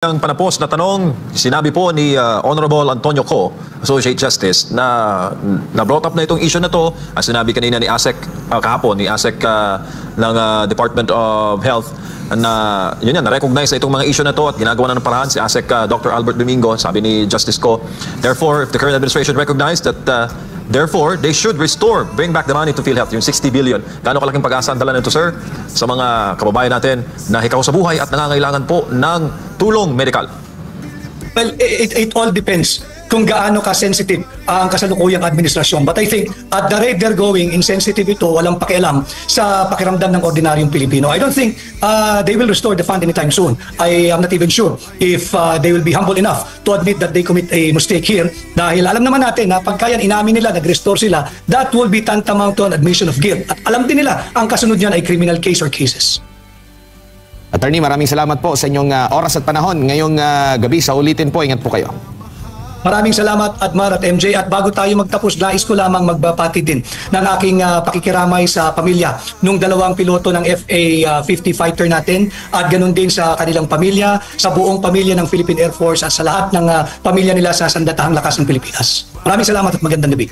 Ang panapos na tanong, sinabi po ni Honorable Antonio Co, Associate Justice, na brought up na itong issue na to. Ang sinabi kanina ni ASEC, kahapon, ni ASEC ng Department of Health, na yun yan, na-recognize na itong mga issue na to at ginagawa na ng paraan si ASEC Dr. Albert Domingo, sabi ni Justice Co. Therefore, if the current administration recognized that therefore, they should bring back the money to PhilHealth, yung 60 billion. Gaano kalaking pag-asa ang dala nito, sir, sa mga kababayan natin na hikaw sa buhay at nangangailangan po ng tulong medikal? Well, it all depends kung gaano ka-sensitive ang kasalukuyang administrasyon. But I think at the rate they're going, insensitive ito, walang pakialam sa pakiramdam ng ordinaryong Pilipino. I don't think they will restore the fund anytime soon. I am not even sure if they will be humble enough to admit that they commit a mistake here. Dahil alam naman natin na pagka yan inamin nila, nag-restore sila, that will be tantamount to an admission of guilt. At alam din nila, ang kasunod niyan ay criminal case or cases. Attorney, maraming salamat po sa inyong oras at panahon ngayong gabi. Sa ulitin po, ingat po kayo. Maraming salamat, Admar at MJ. At bago tayo magtapos, nais ko lamang magbapati din ng aking pakikiramay sa pamilya nung dalawang piloto ng FA-50 fighter natin at ganun din sa kanilang pamilya, sa buong pamilya ng Philippine Air Force at sa lahat ng pamilya nila sa Sandatahang Lakas ng Pilipinas. Maraming salamat at magandang gabi.